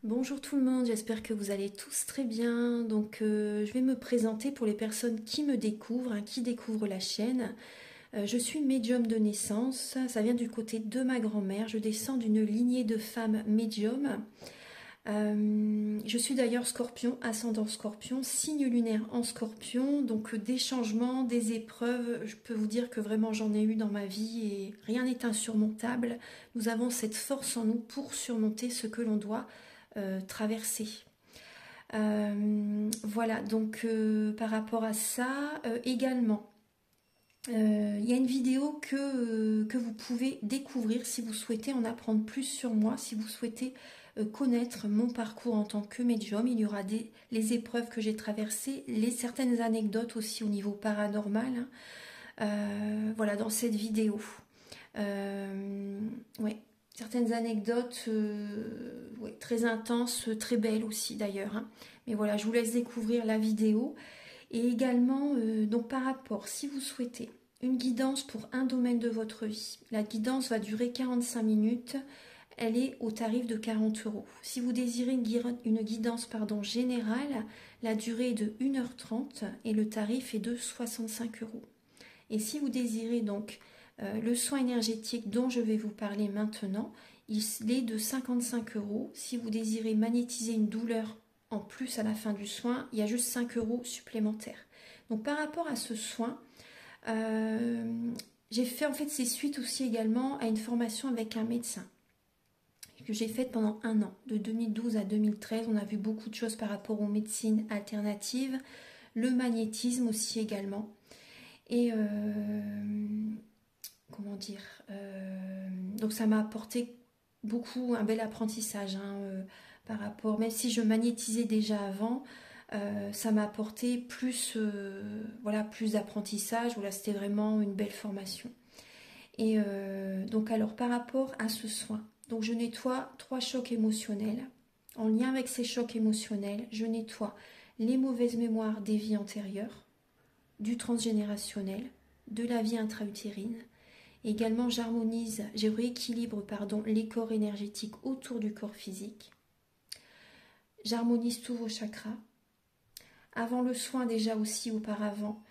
Bonjour tout le monde, j'espère que vous allez tous très bien. Je vais me présenter pour les personnes qui me découvrent, qui découvrent la chaîne. Je suis médium de naissance, ça vient du côté de ma grand-mère. Je descends d'une lignée de femmes médiums. Je suis d'ailleurs scorpion, ascendant scorpion, signe lunaire en scorpion. Donc des changements, des épreuves, je peux vous dire que vraiment j'en ai eu dans ma vie et rien n'est insurmontable. Nous avons cette force en nous pour surmonter ce que l'on doit traverser. Voilà, par rapport à ça, également, il y a une vidéo que vous pouvez découvrir si vous souhaitez en apprendre plus sur moi, si vous souhaitez connaître mon parcours en tant que médium. Il y aura les épreuves que j'ai traversées, certaines anecdotes aussi au niveau paranormal, hein. Voilà, dans cette vidéo. Ouais, certaines anecdotes ouais, très intenses, très belles aussi d'ailleurs, hein. Mais voilà, je vous laisse découvrir la vidéo. Et également, donc par rapport, si vous souhaitez une guidance pour un domaine de votre vie, la guidance va durer 45 minutes. Elle est au tarif de 40 euros. Si vous désirez une guidance générale, la durée est de 1h30 et le tarif est de 65 euros. Et si vous désirez donc le soin énergétique dont je vais vous parler maintenant, il est de 55 euros. Si vous désirez magnétiser une douleur en plus à la fin du soin, il y a juste 5 euros supplémentaires. Donc par rapport à ce soin, j'ai fait en fait c'est suite aussi également à une formation avec un médecin que j'ai faite pendant un an, de 2012 à 2013. On a vu beaucoup de choses par rapport aux médecines alternatives, le magnétisme aussi également. Et comment dire, donc ça m'a apporté beaucoup un bel apprentissage, hein, par rapport, même si je magnétisais déjà avant, ça m'a apporté plus, voilà, plus d'apprentissage. Voilà, c'était vraiment une belle formation. Et donc alors par rapport à ce soin, donc je nettoie 3 chocs émotionnels. En lien avec ces chocs émotionnels, je nettoie les mauvaises mémoires des vies antérieures, du transgénérationnel, de la vie intra-utérine. Également, je rééquilibre les corps énergétiques autour du corps physique. J'harmonise tous vos chakras. Avant le soin, déjà aussi auparavant,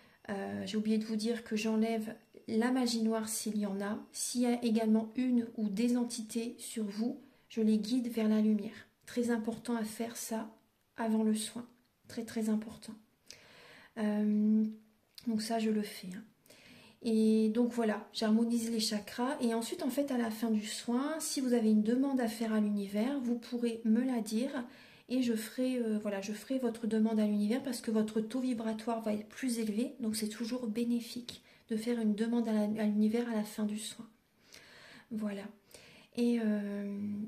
j'ai oublié de vous dire que j'enlève la magie noire s'il y en a. S'il y a également une ou des entités sur vous, je les guide vers la lumière. Très important à faire ça avant le soin. Très très important. Donc ça, je le fais, hein. Et donc voilà, j'harmonise les chakras. Et ensuite, en fait, à la fin du soin, si vous avez une demande à faire à l'univers, vous pourrez me la dire. Et je ferai, voilà, je ferai votre demande à l'univers parce que votre taux vibratoire va être plus élevé. Donc c'est toujours bénéfique de faire une demande à l'univers à la fin du soin. Voilà. Et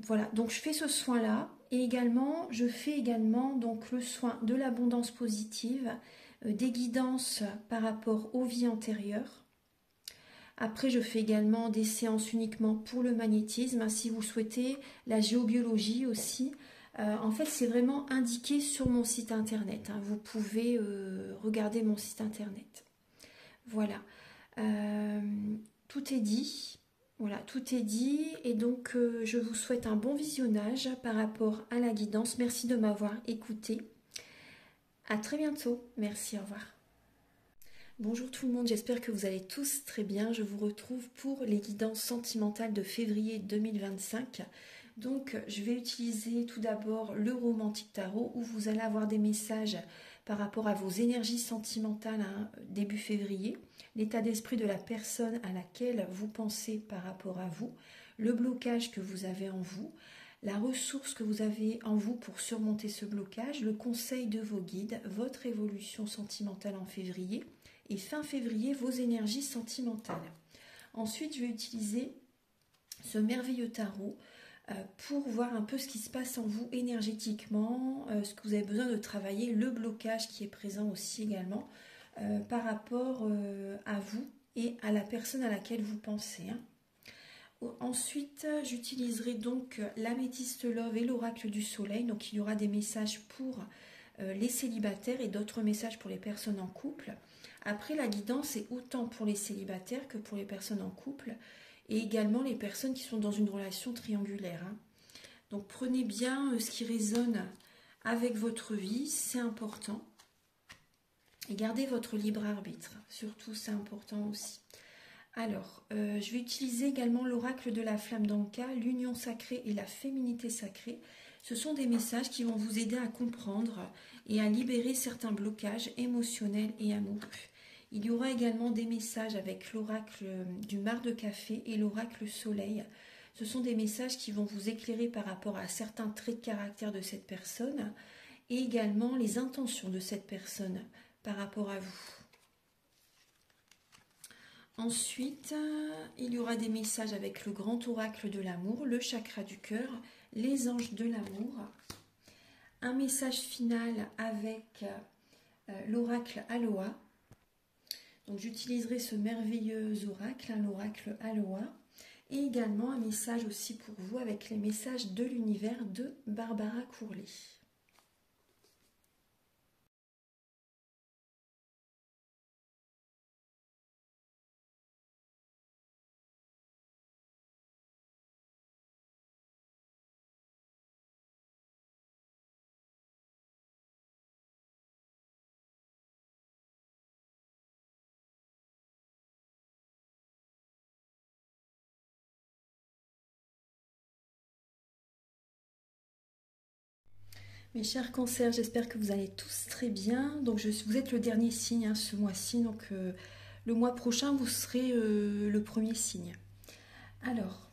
voilà, donc je fais ce soin-là. Et également, je fais également donc le soin de l'abondance positive, des guidances par rapport aux vies antérieures. Après, je fais également des séances uniquement pour le magnétisme, si vous souhaitez, la géobiologie aussi. En fait, c'est vraiment indiqué sur mon site internet, hein. Vous pouvez regarder mon site internet. Voilà. Tout est dit. Voilà, tout est dit. Et donc, je vous souhaite un bon visionnage par rapport à la guidance. Merci de m'avoir écouté. À très bientôt. Merci, au revoir. Bonjour tout le monde, j'espère que vous allez tous très bien. Je vous retrouve pour les guidances sentimentales de février 2025. Donc je vais utiliser tout d'abord le romantique tarot où vous allez avoir des messages par rapport à vos énergies sentimentales, hein, début février, l'état d'esprit de la personne à laquelle vous pensez par rapport à vous, le blocage que vous avez en vous, la ressource que vous avez en vous pour surmonter ce blocage, le conseil de vos guides, votre évolution sentimentale en février, et fin février, vos énergies sentimentales. Ensuite, je vais utiliser ce merveilleux tarot pour voir un peu ce qui se passe en vous énergétiquement, ce que vous avez besoin de travailler, le blocage qui est présent aussi également par rapport à vous et à la personne à laquelle vous pensez, hein. Ensuite, j'utiliserai donc l'améthyste love et l'oracle du soleil. Donc, il y aura des messages pour les célibataires et d'autres messages pour les personnes en couple. Après, la guidance est autant pour les célibataires que pour les personnes en couple et également les personnes qui sont dans une relation triangulaire, hein. Donc prenez bien ce qui résonne avec votre vie, c'est important. Et gardez votre libre arbitre, surtout c'est important aussi. Alors, je vais utiliser également l'oracle de la flamme d'Anka, l'union sacrée et la féminité sacrée. Ce sont des messages qui vont vous aider à comprendre et à libérer certains blocages émotionnels et amoureux. Il y aura également des messages avec l'oracle du mar de café et l'oracle soleil. Ce sont des messages qui vont vous éclairer par rapport à certains traits de caractère de cette personne et également les intentions de cette personne par rapport à vous. Ensuite, il y aura des messages avec le grand oracle de l'amour, le chakra du cœur, les anges de l'amour. Un message final avec l'oracle Aloha. Donc j'utiliserai ce merveilleux oracle, l'oracle Aloha. Et également un message aussi pour vous avec les messages de l'univers de Barbara Courlet. Mes chers cancers, j'espère que vous allez tous très bien. Donc vous êtes le dernier signe hein, ce mois-ci, donc le mois prochain vous serez le premier signe. Alors,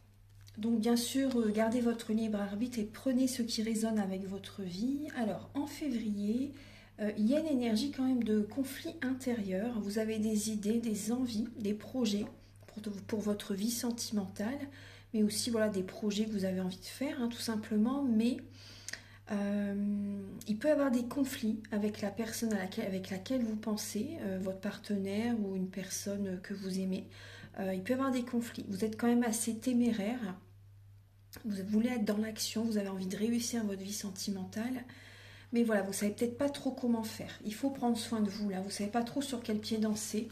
donc bien sûr, gardez votre libre arbitre et prenez ce qui résonne avec votre vie. Alors en février, il y a une énergie quand même de conflit intérieur. Vous avez des idées, des envies, des projets pour votre vie sentimentale, mais aussi voilà, des projets que vous avez envie de faire hein, tout simplement, mais il peut y avoir des conflits avec la personne avec laquelle vous pensez, votre partenaire ou une personne que vous aimez. Il peut y avoir des conflits. Vous êtes quand même assez téméraire. Vous voulez être dans l'action, vous avez envie de réussir votre vie sentimentale. Mais voilà, vous ne savez peut-être pas trop comment faire. Il faut prendre soin de vous là. Vous ne savez pas trop sur quel pied danser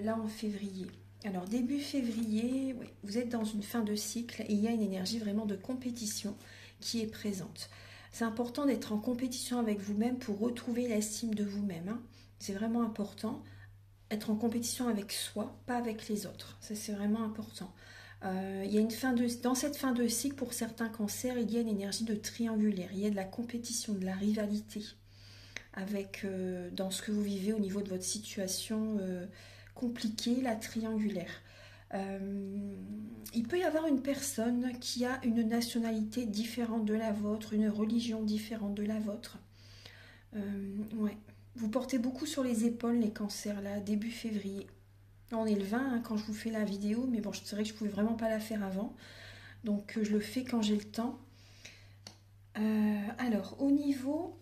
là en février. Alors début février, oui, vous êtes dans une fin de cycle et il y a une énergie vraiment de compétition qui est présente. C'est important d'être en compétition avec vous-même pour retrouver l'estime de vous-même. Hein. C'est vraiment important. Être en compétition avec soi, pas avec les autres. Ça, c'est vraiment important. Il y a dans cette fin de cycle, pour certains cancers, il y a une énergie de triangulaire. Il y a de la compétition, de la rivalité avec, dans ce que vous vivez au niveau de votre situation compliquée, la triangulaire. Il peut y avoir une personne qui a une nationalité différente de la vôtre, une religion différente de la vôtre. Ouais. Vous portez beaucoup sur les épaules les cancers là, début février. On est le 20 hein, quand je vous fais la vidéo, mais bon, c'est vrai que je ne pouvais vraiment pas la faire avant. Donc je le fais quand j'ai le temps. Alors, au niveau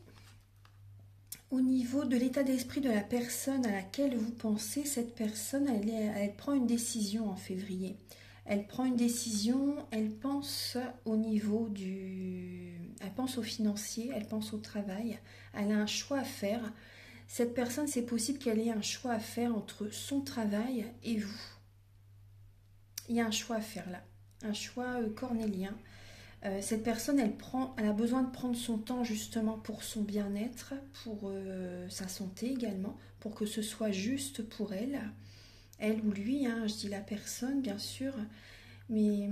de l'état d'esprit de la personne à laquelle vous pensez, cette personne, elle prend une décision en février. Elle prend une décision, elle pense au niveau elle pense au financier, elle pense au travail, elle a un choix à faire. Cette personne, c'est possible qu'elle ait un choix à faire entre son travail et vous. Il y a un choix à faire là, un choix cornélien. Cette personne, elle a besoin de prendre son temps justement pour son bien-être, pour sa santé également, pour que ce soit juste pour elle ou lui, hein, je dis la personne bien sûr, mais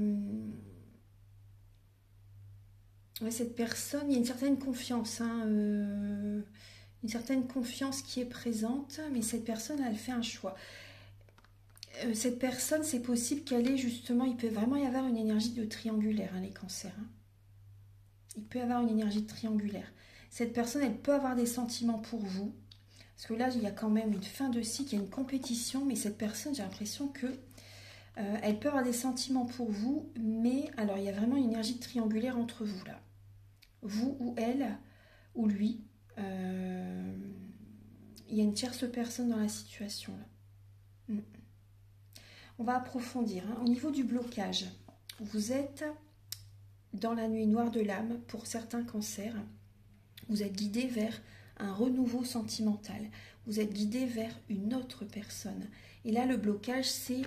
ouais, cette personne, il y a une certaine confiance, hein, une certaine confiance qui est présente, mais cette personne, elle fait un choix. Cette personne, c'est possible qu'elle ait justement, il peut vraiment y avoir une énergie de triangulaire, hein, les cancers. Hein. Il peut y avoir une énergie triangulaire. Cette personne, elle peut avoir des sentiments pour vous. Parce que là, il y a quand même une fin de cycle, il y a une compétition, mais cette personne, j'ai l'impression que elle peut avoir des sentiments pour vous, mais alors il y a vraiment une énergie triangulaire entre vous là. Vous ou elle, ou lui. Il y a une tierce personne dans la situation là. On va approfondir. Hein. Au niveau du blocage, vous êtes dans la nuit noire de l'âme pour certains cancers. Vous êtes guidé vers un renouveau sentimental. Vous êtes guidé vers une autre personne. Et là, le blocage, c'est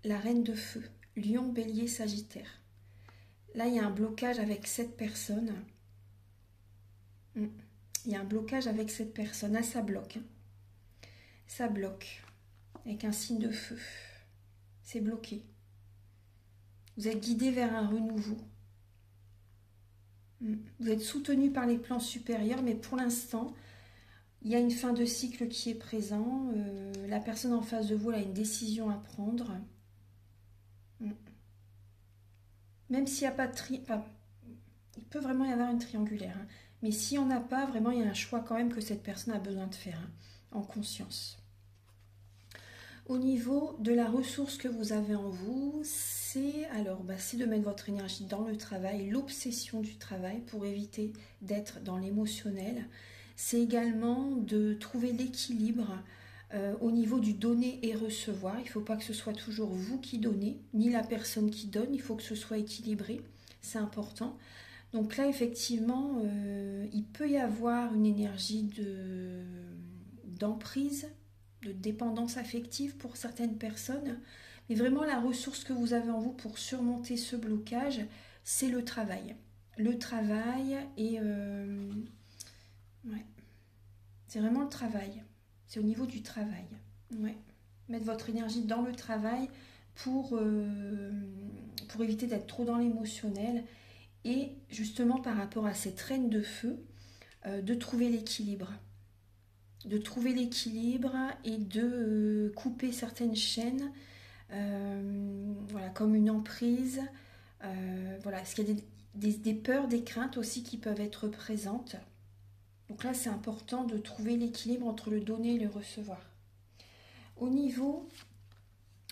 la reine de feu, Lion, Bélier, Sagittaire. Là, il y a un blocage avec cette personne. Il y a un blocage avec cette personne. Là, ça bloque. Hein. Ça bloque. Avec un signe de feu. C'est bloqué. Vous êtes guidé vers un renouveau. Vous êtes soutenu par les plans supérieurs, mais pour l'instant, il y a une fin de cycle qui est présent. La personne en face de vous elle a une décision à prendre. Même s'il n'y a pas de il peut vraiment y avoir une triangulaire. Hein. Mais si on n'a pas, vraiment, il y a un choix quand même que cette personne a besoin de faire, hein, en conscience. Au niveau de la ressource que vous avez en vous, c'est c'est de mettre votre énergie dans le travail, l'obsession du travail pour éviter d'être dans l'émotionnel. C'est également de trouver l'équilibre au niveau du donner et recevoir. Il ne faut pas que ce soit toujours vous qui donnez, ni la personne qui donne. Il faut que ce soit équilibré. C'est important. Donc là, effectivement, il peut y avoir une énergie d'emprise, de dépendance affective pour certaines personnes. Mais vraiment, la ressource que vous avez en vous pour surmonter ce blocage, c'est le travail. Le travail et... ouais. C'est vraiment le travail. C'est au niveau du travail. Ouais. Mettre votre énergie dans le travail pour éviter d'être trop dans l'émotionnel. Et justement, par rapport à cette reine de feu, de trouver l'équilibre. De trouver l'équilibre et de couper certaines chaînes, voilà, comme une emprise. Voilà, parce qu'il y a des peurs, des craintes aussi qui peuvent être présentes. Donc là, c'est important de trouver l'équilibre entre le donner et le recevoir. Au niveau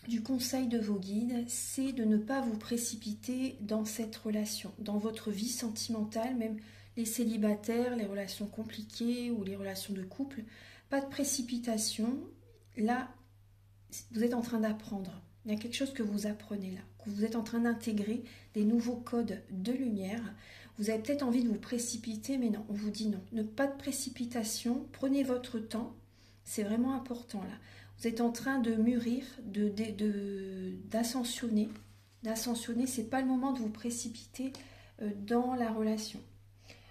du conseil de vos guides, c'est de ne pas vous précipiter dans cette relation, dans votre vie sentimentale, même les célibataires, les relations compliquées ou les relations de couple. Pas de précipitation. Là, vous êtes en train d'apprendre. Il y a quelque chose que vous apprenez là, que vous êtes en train d'intégrer des nouveaux codes de lumière. Vous avez peut-être envie de vous précipiter, mais non, on vous dit non. Pas de précipitation, prenez votre temps, c'est vraiment important là. Vous êtes en train de mûrir, d'ascensionner. D'ascensionner, c'est pas le moment de vous précipiter dans la relation.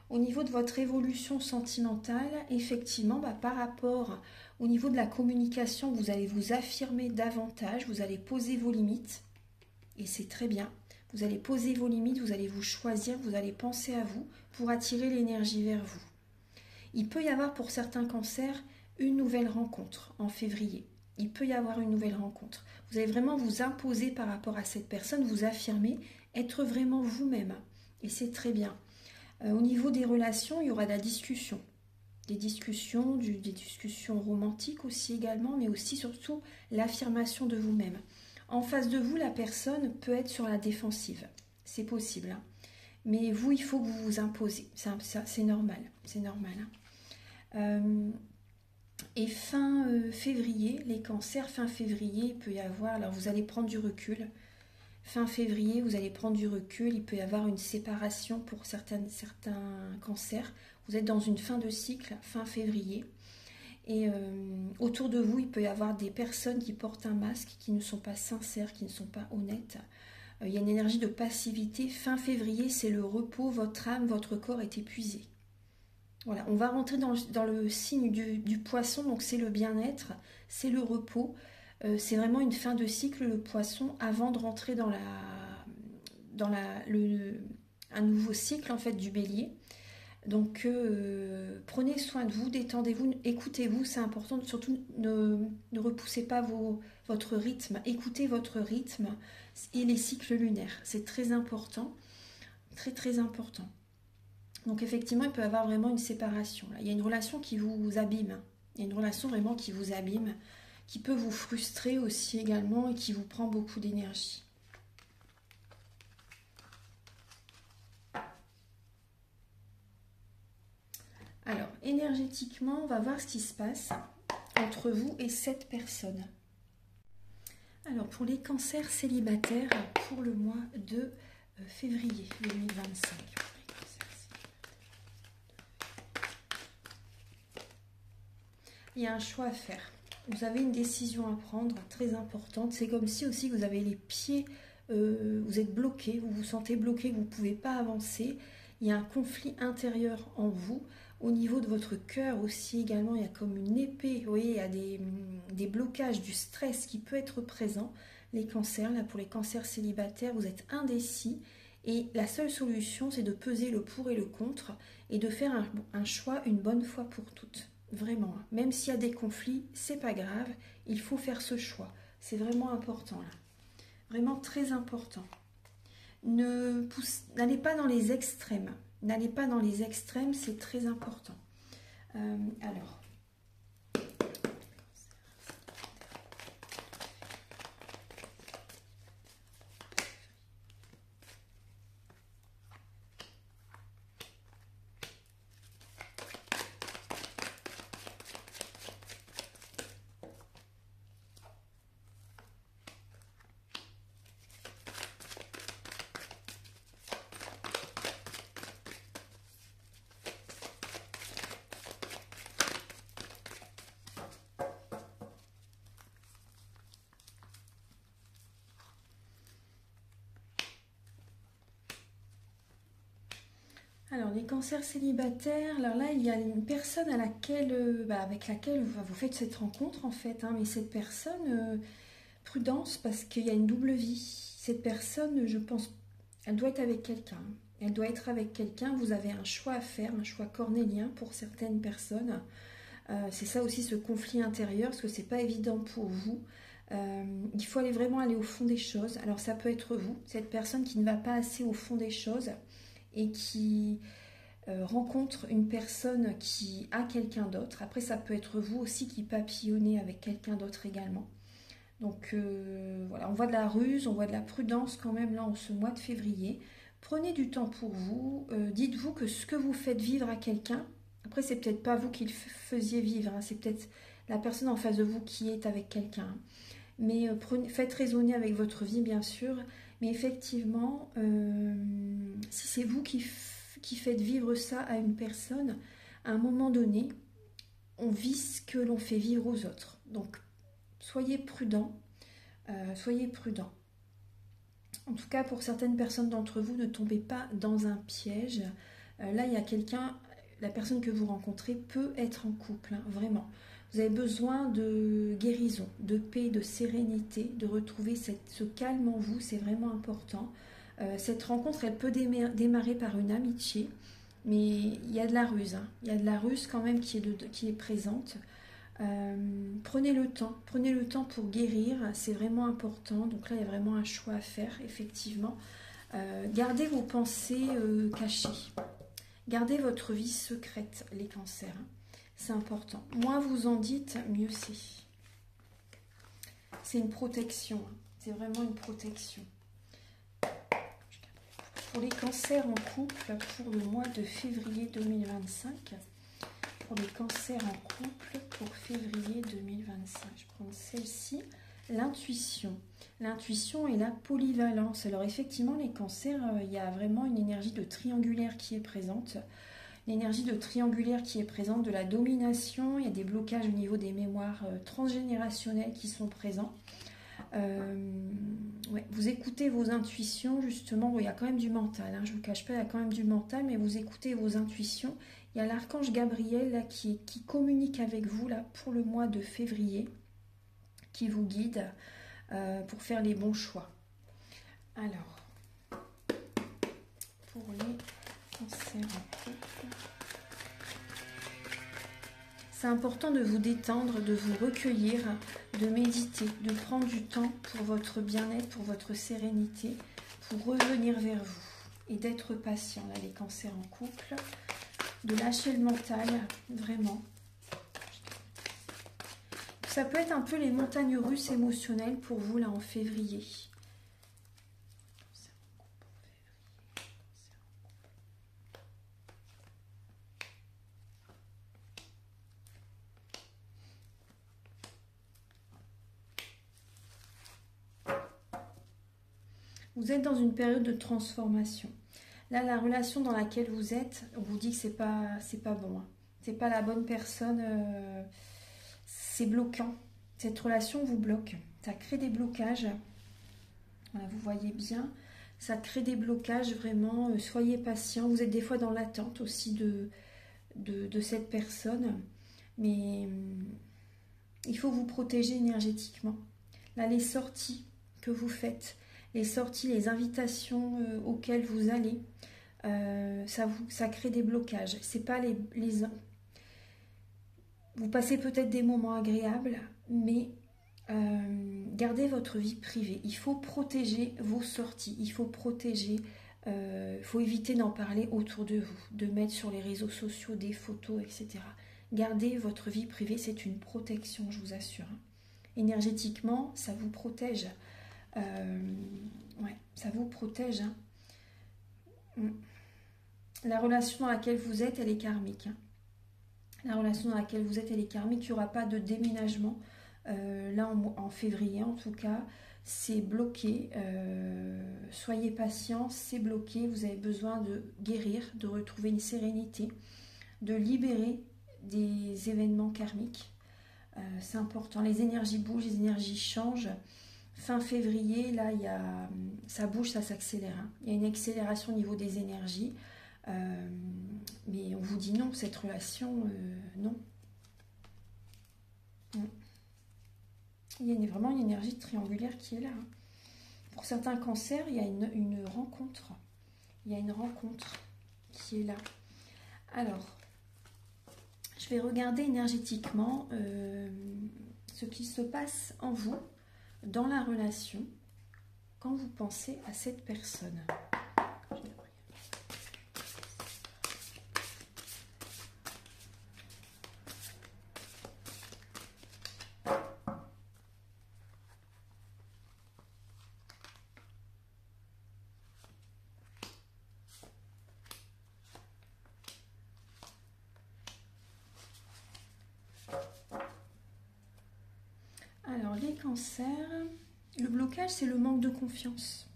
Au niveau de votre évolution sentimentale, effectivement, par rapport au niveau de la communication, vous allez vous affirmer davantage, vous allez poser vos limites, et c'est très bien. Vous allez poser vos limites, vous allez vous choisir, vous allez penser à vous pour attirer l'énergie vers vous. Il peut y avoir pour certains cancers une nouvelle rencontre en février. Il peut y avoir une nouvelle rencontre. Vous allez vraiment vous imposer par rapport à cette personne, vous affirmer, être vraiment vous-même. Et c'est très bien. Au niveau des relations, il y aura de la discussion. Des discussions romantiques aussi également, mais aussi surtout l'affirmation de vous-même. En face de vous, la personne peut être sur la défensive. C'est possible. Hein. Mais vous, il faut que vous vous imposez. C'est normal. C'est normal. Hein. Et fin février, les cancers, fin février, il peut y avoir... Alors, vous allez prendre du recul. Fin février, vous allez prendre du recul. Il peut y avoir une séparation pour certains cancers. Vous êtes dans une fin de cycle, fin février. Et autour de vous, il peut y avoir des personnes qui portent un masque, qui ne sont pas sincères, qui ne sont pas honnêtes. Il y a une énergie de passivité. Fin février, c'est le repos. Votre âme, votre corps est épuisé. Voilà, on va rentrer dans le signe du poisson, donc c'est le bien-être, c'est le repos. C'est vraiment une fin de cycle, le poisson, avant de rentrer dans un nouveau cycle en fait du bélier. Donc prenez soin de vous, détendez-vous, écoutez-vous, c'est important. Surtout ne repoussez pas votre rythme, écoutez votre rythme et les cycles lunaires. C'est très important, très très important. Donc effectivement, il peut y avoir vraiment une séparation. Là. Il y a une relation qui vous abîme. Il y a une relation vraiment qui vous abîme, qui peut vous frustrer aussi également et qui vous prend beaucoup d'énergie. Alors, énergétiquement, on va voir ce qui se passe entre vous et cette personne. Alors, pour les cancers célibataires, pour le mois de février 2025. Il y a un choix à faire. Vous avez une décision à prendre très importante. C'est comme si aussi vous avez les pieds vous êtes bloqué, vous vous sentez bloqué, vous ne pouvez pas avancer. Il y a un conflit intérieur en vous. Au niveau de votre cœur aussi également, il y a comme une épée. Vous voyez, il y a des blocages, du stress qui peut être présent. Les cancers, là pour les cancers célibataires, vous êtes indécis. Et la seule solution, c'est de peser le pour et le contre et de faire un choix une bonne fois pour toutes. Vraiment. Même s'il y a des conflits, c'est pas grave. Il faut faire ce choix. C'est vraiment important là. Vraiment très important. N'allez pas dans les extrêmes. N'allez pas dans les extrêmes, c'est très important. Alors. Alors, les cancers célibataires, alors là, il y a une personne à laquelle, avec laquelle vous faites cette rencontre, en fait, hein, mais cette personne, prudence, parce qu'il y a une double vie. Cette personne, je pense, elle doit être avec quelqu'un. Elle doit être avec quelqu'un, vous avez un choix à faire, un choix cornélien pour certaines personnes. C'est ça aussi, ce conflit intérieur, parce que c'est pas évident pour vous. Il faut vraiment aller au fond des choses. Alors, ça peut être vous, cette personne qui ne va pas assez au fond des choses, et qui rencontre une personne qui a quelqu'un d'autre. Après, ça peut être vous aussi qui papillonnez avec quelqu'un d'autre également. Donc voilà, on voit de la ruse, on voit de la prudence quand même là en ce mois de février. Prenez du temps pour vous. Dites-vous que ce que vous faites vivre à quelqu'un, après c'est peut-être pas vous qui le faisiez vivre, hein, c'est peut-être la personne en face de vous qui est avec quelqu'un. Hein. Mais faites raisonner avec votre vie bien sûr. Mais effectivement, si c'est vous qui faites vivre ça à une personne, à un moment donné, on vit ce que l'on fait vivre aux autres. Donc, soyez prudents. Soyez prudents. En tout cas, pour certaines personnes d'entre vous, ne tombez pas dans un piège. Là, il y a quelqu'un, la personne que vous rencontrez peut être en couple, hein, vraiment. Vous avez besoin de guérison, de paix, de sérénité, de retrouver ce calme en vous, c'est vraiment important. Cette rencontre, elle peut démarrer par une amitié, mais il y a de la ruse. Hein. Il y a de la ruse quand même qui est présente. Prenez le temps pour guérir, c'est vraiment important. Donc là, il y a vraiment un choix à faire, effectivement. Gardez vos pensées cachées. Gardez votre vie secrète, les cancers. Hein. C'est important. Moins vous en dites, mieux c'est. C'est une protection. Hein. C'est vraiment une protection. Pour les cancers en couple, pour le mois de février 2025, pour les cancers en couple, pour février 2025, je prends celle-ci, l'intuition. L'intuition et la polyvalence. Alors effectivement, les cancers, il y a vraiment une énergie de triangulaire qui est présente. L'énergie de triangulaire qui est présente, de la domination, il y a des blocages au niveau des mémoires transgénérationnelles qui sont présents. Ouais, vous écoutez vos intuitions, justement. Bon, il y a quand même du mental, hein, je ne vous cache pas, il y a quand même du mental, mais vous écoutez vos intuitions. Il y a l'archange Gabriel là, qui communique avec vous là, pour le mois de février, qui vous guide pour faire les bons choix. Alors, pour les cancers en couple, c'est important de vous détendre, de vous recueillir, de méditer, de prendre du temps pour votre bien-être, pour votre sérénité, pour revenir vers vous et d'être patient, là, les cancers en couple, de lâcher le mental, vraiment. Ça peut être un peu les montagnes russes émotionnelles pour vous, là, en février. Vous êtes dans une période de transformation. Là, la relation dans laquelle vous êtes, on vous dit que c'est pas bon. Hein. C'est pas la bonne personne. C'est bloquant. Cette relation vous bloque. Ça crée des blocages. Voilà, vous voyez bien, ça crée des blocages vraiment. Soyez patient. Vous êtes des fois dans l'attente aussi de cette personne. Mais il faut vous protéger énergétiquement. Là, les sorties que vous faites, les sorties, les invitations auxquelles vous allez, ça crée des blocages. C'est pas vous passez peut-être des moments agréables, mais gardez votre vie privée. Il faut protéger vos sorties. Il faut protéger. Il faut éviter d'en parler autour de vous, de mettre sur les réseaux sociaux des photos, etc. Gardez votre vie privée, c'est une protection, je vous assure. Énergétiquement, ça vous protège. Ouais, ça vous protège. La relation dans laquelle vous êtes, elle est karmique. La relation dans laquelle vous êtes, elle est karmique. Il n'y aura pas de déménagement. Là, en février, en tout cas, c'est bloqué. Soyez patient, c'est bloqué. Vous avez besoin de guérir, de retrouver une sérénité, de libérer des événements karmiques. C'est important. Les énergies bougent, les énergies changent. Fin février, là, ça bouge, ça s'accélère. Il y a une accélération au niveau des énergies. Mais on vous dit non, cette relation, non. Il y a vraiment une énergie triangulaire qui est là. Pour certains cancers, il y a une rencontre. Il y a une rencontre qui est là. Alors, je vais regarder énergétiquement ce qui se passe en vous, dans la relation, quand vous pensez à cette personne. Alors, les cancers, le blocage, c'est le manque de confiance.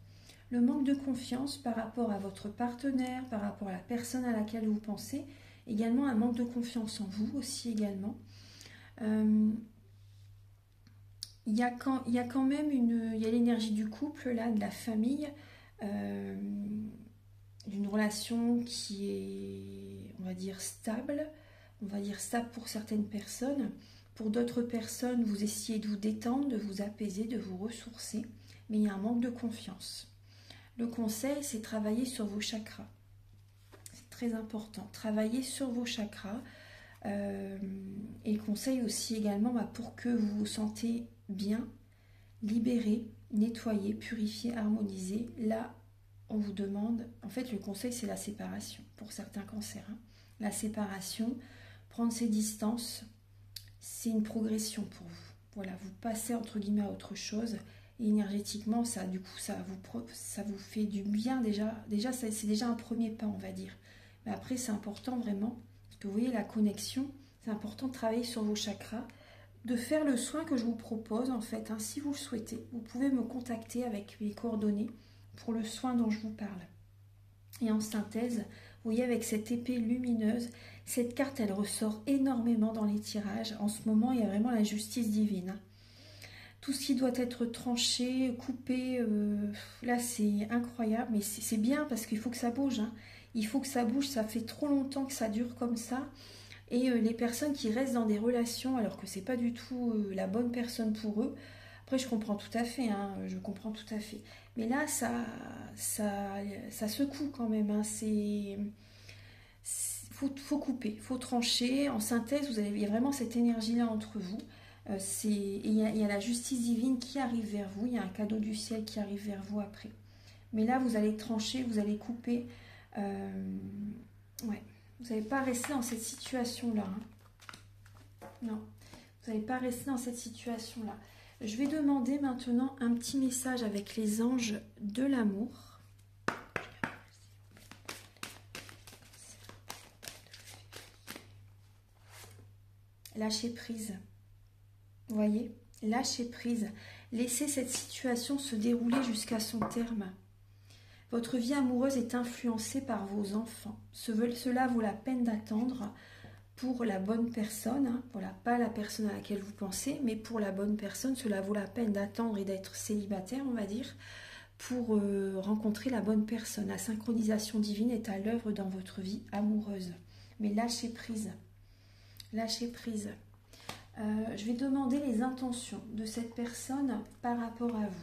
Le manque de confiance par rapport à votre partenaire, par rapport à la personne à laquelle vous pensez. Également, un manque de confiance en vous aussi également. Il y a quand même il y a l'énergie du couple, là, de la famille, d'une relation qui est, on va dire, stable. On va dire stable pour certaines personnes. Pour d'autres personnes, vous essayez de vous détendre, de vous apaiser, de vous ressourcer, mais il y a un manque de confiance. Le conseil, c'est travailler sur vos chakras. C'est très important. Travailler sur vos chakras. Et le conseil aussi également, pour que vous vous sentez bien, libéré, nettoyé, purifié, harmonisé. Là, on vous demande, en fait, le conseil, c'est la séparation pour certains cancers. La séparation, prendre ses distances, c'est une progression pour vous. Voilà, vous passez entre guillemets à autre chose. Et énergétiquement, ça, du coup, ça vous fait du bien déjà. Déjà, c'est déjà un premier pas, on va dire. Mais après, c'est important vraiment, parce que vous voyez, la connexion, c'est important de travailler sur vos chakras, de faire le soin que je vous propose, en fait. Si vous le souhaitez, vous pouvez me contacter avec mes coordonnées pour le soin dont je vous parle. Et en synthèse, vous voyez, avec cette épée lumineuse, cette carte, elle ressort énormément dans les tirages. En ce moment, il y a vraiment la justice divine. Tout ce qui doit être tranché, coupé, là, c'est incroyable. Mais c'est bien parce qu'il faut que ça bouge. Il faut que ça bouge. Ça fait trop longtemps que ça dure comme ça. Et les personnes qui restent dans des relations, alors que c'est pas du tout la bonne personne pour eux, après, je comprends tout à fait, je comprends tout à fait. Mais là, ça secoue quand même. Faut couper, faut trancher. En synthèse, il y a vraiment cette énergie-là entre vous. Il y a la justice divine qui arrive vers vous. Il y a un cadeau du ciel qui arrive vers vous après. Mais là, vous allez trancher, vous allez couper. Ouais. Vous n'allez pas rester dans cette situation-là. Non, vous n'allez pas rester dans cette situation-là. Je vais demander maintenant un petit message avec les anges de l'amour. Lâchez prise. Vous voyez? Lâchez prise. Laissez cette situation se dérouler jusqu'à son terme. Votre vie amoureuse est influencée par vos enfants. Cela vaut la peine d'attendre pour la bonne personne, voilà, pas la personne à laquelle vous pensez, mais pour la bonne personne, cela vaut la peine d'attendre et d'être célibataire, on va dire, pour rencontrer la bonne personne. La synchronisation divine est à l'œuvre dans votre vie amoureuse. Mais lâchez prise. Lâchez prise. Je vais demander les intentions de cette personne par rapport à vous.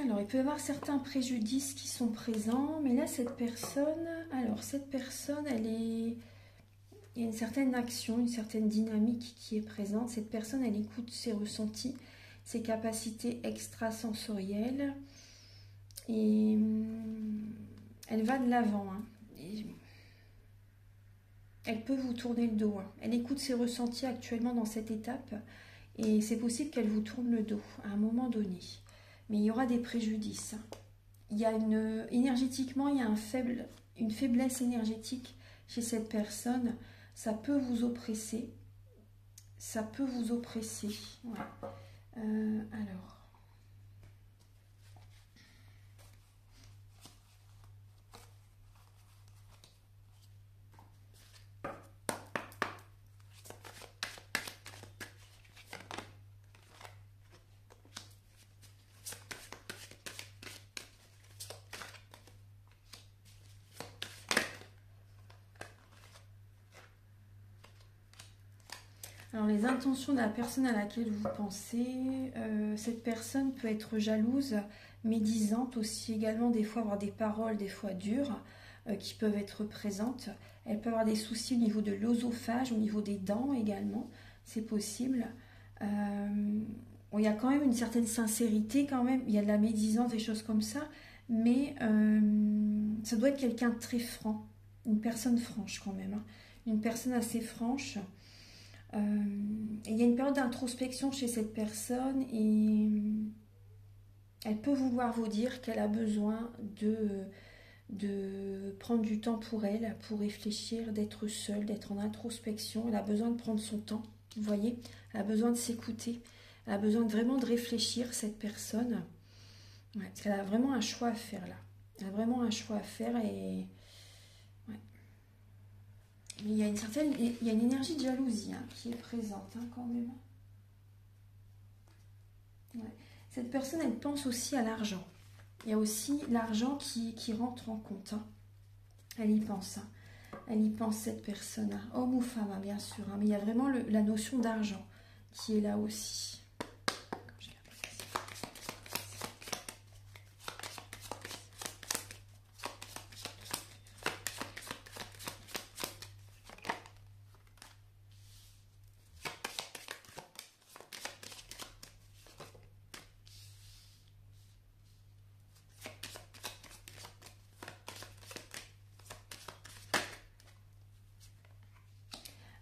Alors, il peut y avoir certains préjudices qui sont présents, mais là, cette personne, elle est... Il y a une certaine action, une certaine dynamique qui est présente. Cette personne, elle écoute ses ressentis, ses capacités extrasensorielles, et elle va de l'avant. Hein. Elle peut vous tourner le dos. Hein. Elle écoute ses ressentis actuellement dans cette étape, et c'est possible qu'elle vous tourne le dos à un moment donné. Mais il y aura des préjudices. Il y a énergétiquement, il y a une faiblesse énergétique chez cette personne. Ça peut vous oppresser. Ça peut vous oppresser. Ouais. Alors. Alors, les intentions de la personne à laquelle vous pensez, cette personne peut être jalouse, médisante aussi, également des fois avoir des paroles, des fois dures, qui peuvent être présentes. Elle peut avoir des soucis au niveau de l'œsophage, au niveau des dents également, c'est possible. Bon, il y a quand même une certaine sincérité quand même, il y a de la médisance, des choses comme ça, mais ça doit être quelqu'un de très franc, une personne franche quand même, hein. Une personne assez franche. Il y a une période d'introspection chez cette personne et elle peut vouloir vous dire qu'elle a besoin de prendre du temps pour elle, pour réfléchir, d'être seule, d'être en introspection. Elle a besoin de prendre son temps, vous voyez. Elle a besoin de s'écouter. Elle a besoin vraiment de réfléchir, cette personne. Ouais, parce qu'elle a vraiment un choix à faire là. Elle a vraiment un choix à faire et... Mais il y a une énergie de jalousie hein, qui est présente hein, quand même. Ouais. Cette personne, elle pense aussi à l'argent. Il y a aussi l'argent qui rentre en compte. Hein. Elle y pense. Hein. Elle y pense, cette personne. Hein. Homme ou femme, hein, bien sûr. Hein. Mais il y a vraiment la notion d'argent qui est là aussi.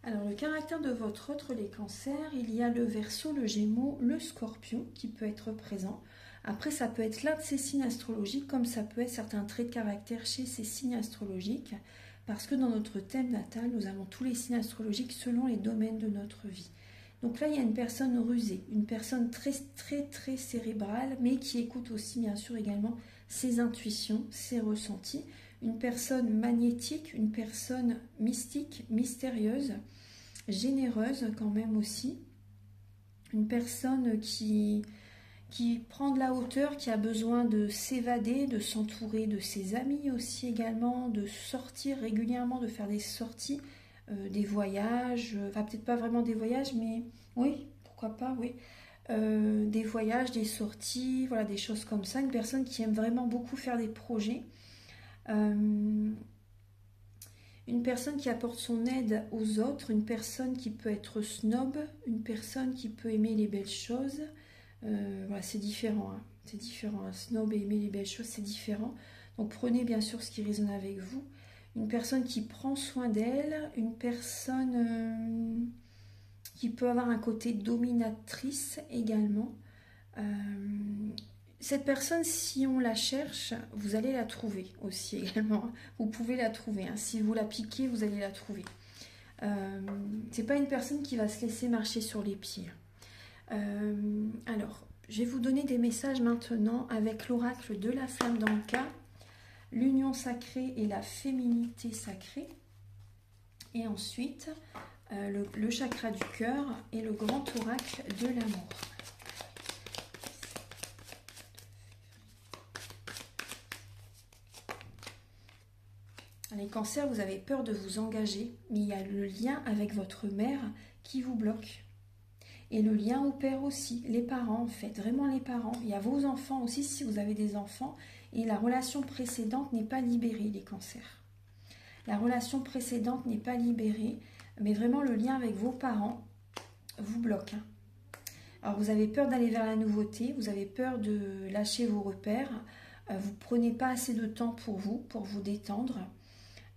Alors, le caractère de votre autre, les cancers, il y a le Verseau, le Gémeaux, le Scorpion qui peut être présent. Après, ça peut être l'un de ces signes astrologiques, comme ça peut être certains traits de caractère chez ces signes astrologiques, parce que dans notre thème natal, nous avons tous les signes astrologiques selon les domaines de notre vie. Donc là, il y a une personne rusée, une personne très, très, très cérébrale, mais qui écoute aussi, bien sûr, également ses intuitions, ses ressentis. Une personne magnétique, une personne mystique, mystérieuse, généreuse quand même aussi, une personne qui prend de la hauteur, qui a besoin de s'évader, de s'entourer de ses amis aussi également, de sortir régulièrement, de faire des sorties, des voyages, enfin peut-être pas vraiment des voyages, mais oui, pourquoi pas, oui, des voyages, des sorties, voilà, des choses comme ça, une personne qui aime vraiment beaucoup faire des projets, une personne qui apporte son aide aux autres, une personne qui peut être snob, une personne qui peut aimer les belles choses. Voilà, c'est différent. Hein. C'est différent. Un snob et aimer les belles choses, c'est différent. Donc prenez bien sûr ce qui résonne avec vous. Une personne qui prend soin d'elle, une personne qui peut avoir un côté dominatrice également. Cette personne, si on la cherche, vous allez la trouver aussi également. Vous pouvez la trouver. Hein. Si vous la piquez, vous allez la trouver. C'est pas une personne qui va se laisser marcher sur les pieds. Alors, Je vais vous donner des messages maintenant avec l'oracle de la flamme d'Anka, l'union sacrée et la féminité sacrée. Et ensuite, le chakra du cœur et le grand oracle de l'amour. Les cancers, vous avez peur de vous engager, mais il y a le lien avec votre mère qui vous bloque. Et le lien au père aussi, les parents en fait, vraiment les parents. Il y a vos enfants aussi si vous avez des enfants. Et la relation précédente n'est pas libérée, les cancers. La relation précédente n'est pas libérée, mais vraiment le lien avec vos parents vous bloque. Alors vous avez peur d'aller vers la nouveauté, vous avez peur de lâcher vos repères, vous ne prenez pas assez de temps pour vous détendre.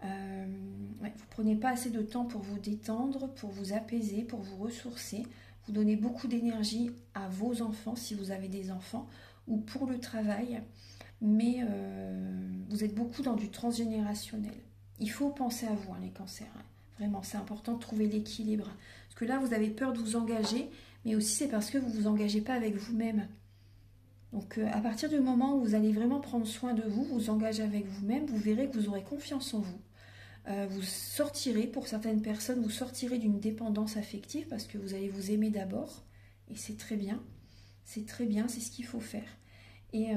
Vous ne prenez pas assez de temps pour vous détendre, pour vous apaiser, pour vous ressourcer. Vous donnez beaucoup d'énergie à vos enfants, si vous avez des enfants, ou pour le travail. Mais vous êtes beaucoup dans du transgénérationnel. Il faut penser à vous, hein, les cancers. Hein. Vraiment, c'est important de trouver l'équilibre. Parce que là, vous avez peur de vous engager, mais aussi c'est parce que vous ne vous engagez pas avec vous-même. Donc à partir du moment où vous allez vraiment prendre soin de vous, vous engagez avec vous-même, vous verrez que vous aurez confiance en vous. Vous sortirez, pour certaines personnes, vous sortirez d'une dépendance affective parce que vous allez vous aimer d'abord. Et c'est très bien. C'est très bien, c'est ce qu'il faut faire. Et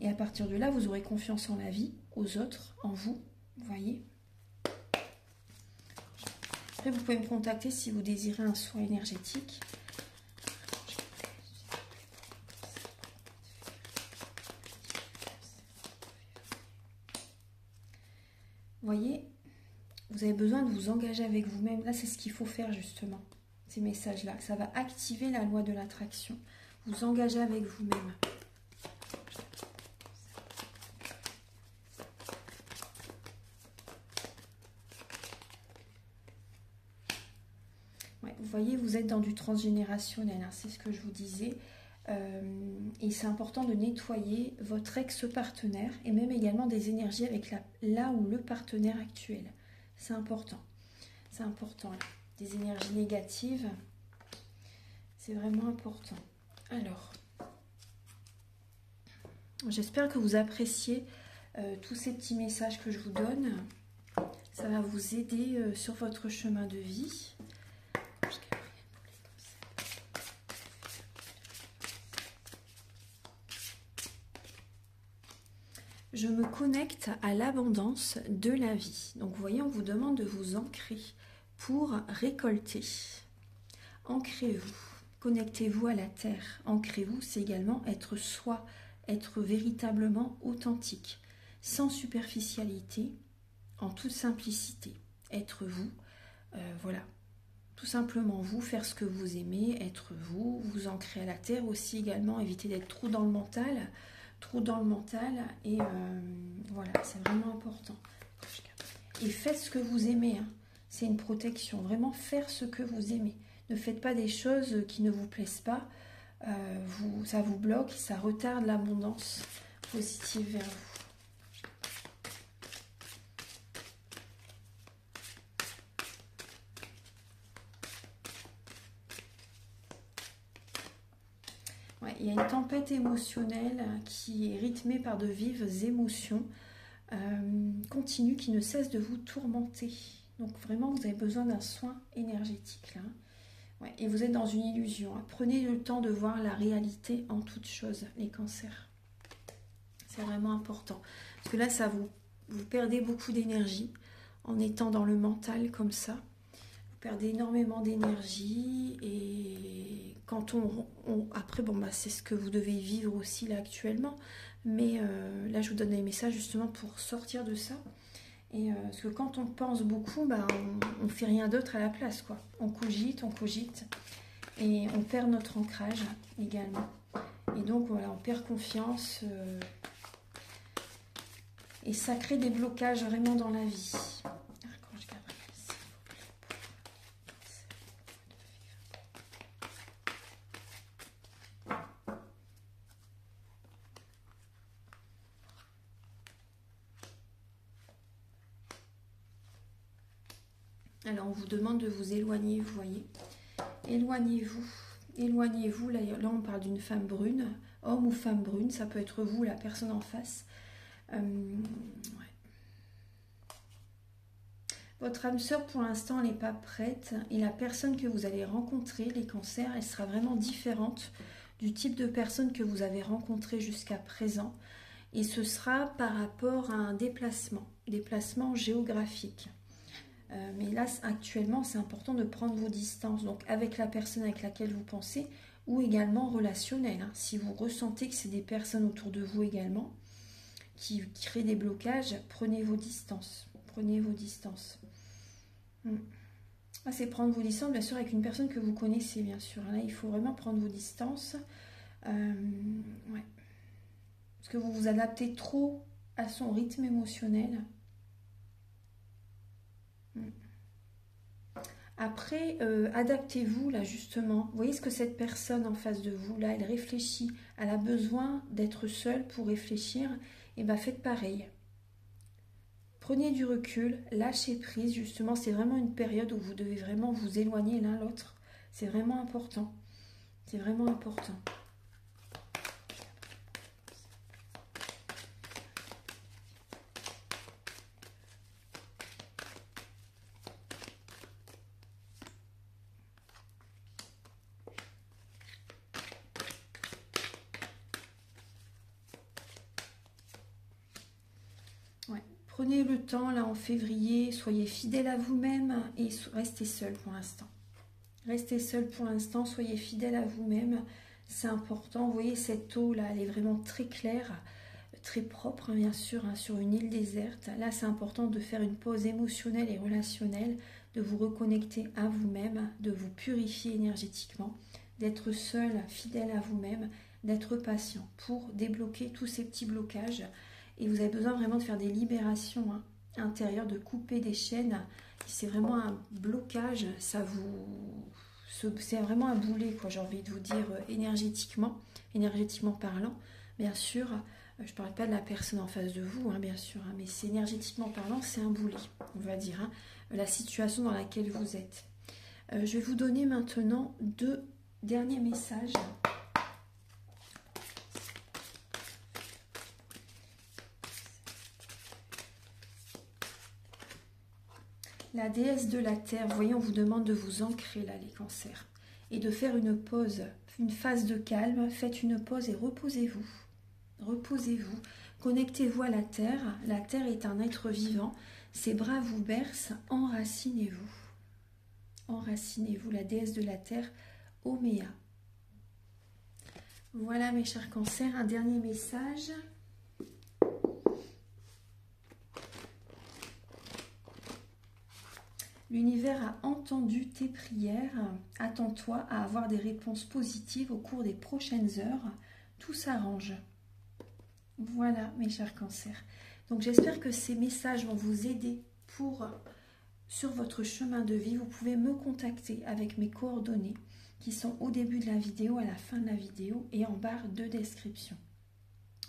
à partir de là, vous aurez confiance en la vie, aux autres, en vous. Vous voyez ? Après, vous pouvez me contacter si vous désirez un soin énergétique. Vous voyez ? Vous avez besoin de vous engager avec vous-même. Là, c'est ce qu'il faut faire justement. Ces messages-là. Ça va activer la loi de l'attraction. Vous engager avec vous-même. Ouais, vous voyez, vous êtes dans du transgénérationnel. Hein, c'est ce que je vous disais. Et c'est important de nettoyer votre ex-partenaire et même également des énergies avec là ou le partenaire actuel. C'est important. C'est important. Là. Des énergies négatives. C'est vraiment important. Alors, j'espère que vous appréciez tous ces petits messages que je vous donne. Ça va vous aider sur votre chemin de vie. Je me connecte à l'abondance de la vie. Donc vous voyez, on vous demande de vous ancrer pour récolter. Ancrez-vous, connectez-vous à la terre. Ancrez-vous, c'est également être soi, être véritablement authentique, sans superficialité, en toute simplicité. Être vous, voilà. Tout simplement vous, faire ce que vous aimez, être vous, vous ancrer à la terre aussi également, éviter d'être trop dans le mental. Et voilà, c'est vraiment important. Et faites ce que vous aimez, hein. C'est une protection, vraiment faire ce que vous aimez. Ne faites pas des choses qui ne vous plaisent pas, ça vous bloque, ça retarde l'abondance positive vers vous. Il y a une tempête émotionnelle qui est rythmée par de vives émotions continues qui ne cessent de vous tourmenter. Donc vraiment, vous avez besoin d'un soin énergétique là. Ouais, et vous êtes dans une illusion. Prenez le temps de voir la réalité en toute chose, les cancers. C'est vraiment important. Parce que là, vous perdez beaucoup d'énergie en étant dans le mental comme ça. Vous perdez énormément d'énergie et quand après, bon, bah, c'est ce que vous devez vivre aussi là actuellement. Mais là, je vous donne des messages justement pour sortir de ça. Et parce que quand on pense beaucoup, bah, on ne fait rien d'autre à la place, quoi. On cogite et on perd notre ancrage également. Et donc voilà, on perd confiance et ça crée des blocages vraiment dans la vie. Alors on vous demande de vous éloigner, vous voyez. Éloignez-vous éloignez-vous. Là, on parle d'une femme brune, homme ou femme brune, ça peut être vous, la personne en face. Ouais. Votre âme sœur, pour l'instant, elle n'est pas prête. Et la personne que vous allez rencontrer, les cancers, elle sera vraiment différente du type de personne que vous avez rencontré jusqu'à présent. Et ce sera par rapport à un déplacement géographique. Mais là, actuellement, c'est important de prendre vos distances. Donc, avec la personne avec laquelle vous pensez, ou également relationnel. Hein. Si vous ressentez que c'est des personnes autour de vous également qui créent des blocages, prenez vos distances. Prenez vos distances. C'est prendre vos distances, bien sûr, avec une personne que vous connaissez, bien sûr. Là, il faut vraiment prendre vos distances. Ouais. Parce que vous vous adaptez trop à son rythme émotionnel. Après, adaptez-vous, là, justement. Vous voyez ce que cette personne en face de vous, là, elle réfléchit. Elle a besoin d'être seule pour réfléchir. Et bien, faites pareil. Prenez du recul, lâchez prise, justement, c'est vraiment une période où vous devez vraiment vous éloigner l'un l'autre. C'est vraiment important. C'est vraiment important. Ouais. Prenez le temps, là, en février, soyez fidèle à vous-même et restez seul pour l'instant. Restez seul pour l'instant, soyez fidèle à vous-même, c'est important. Vous voyez, cette eau-là, elle est vraiment très claire, très propre, hein, bien sûr, hein, sur une île déserte. Là, c'est important de faire une pause émotionnelle et relationnelle, de vous reconnecter à vous-même, de vous purifier énergétiquement, d'être seul, fidèle à vous-même, d'être patient pour débloquer tous ces petits blocages. Et vous avez besoin vraiment de faire des libérations intérieures, de couper des chaînes. C'est vraiment un blocage, c'est vraiment un boulet, quoi, j'ai envie de vous dire, énergétiquement parlant. Bien sûr, je ne parle pas de la personne en face de vous, hein, bien sûr, hein, mais c'est énergétiquement parlant, c'est un boulet, on va dire, hein, la situation dans laquelle vous êtes. Je vais vous donner maintenant 2 derniers messages. La déesse de la terre, voyez, on vous demande de vous ancrer là, les cancers, et de faire une pause, une phase de calme. Faites une pause et reposez-vous. Reposez-vous, connectez-vous à la terre. La terre est un être vivant, ses bras vous bercent, enracinez-vous. Enracinez-vous, la déesse de la terre, Oméa. Voilà mes chers cancers, un dernier message. L'univers a entendu tes prières. Attends-toi à avoir des réponses positives au cours des prochaines heures. Tout s'arrange. Voilà mes chers cancers. Donc j'espère que ces messages vont vous aider sur votre chemin de vie. Vous pouvez me contacter avec mes coordonnées qui sont au début de la vidéo, à la fin de la vidéo et en barre de description.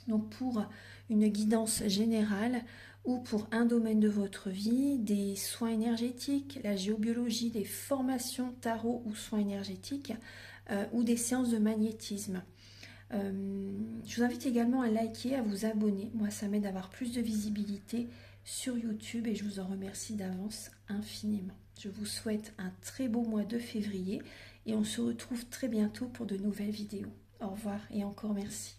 Donc pour une guidance générale ou pour un domaine de votre vie, des soins énergétiques, la géobiologie, des formations tarot ou soins énergétiques ou des séances de magnétisme. Je vous invite également à liker, à vous abonner. Moi, ça m'aide à avoir plus de visibilité sur YouTube et je vous en remercie d'avance infiniment. Je vous souhaite un très beau mois de février et on se retrouve très bientôt pour de nouvelles vidéos. Au revoir et encore merci.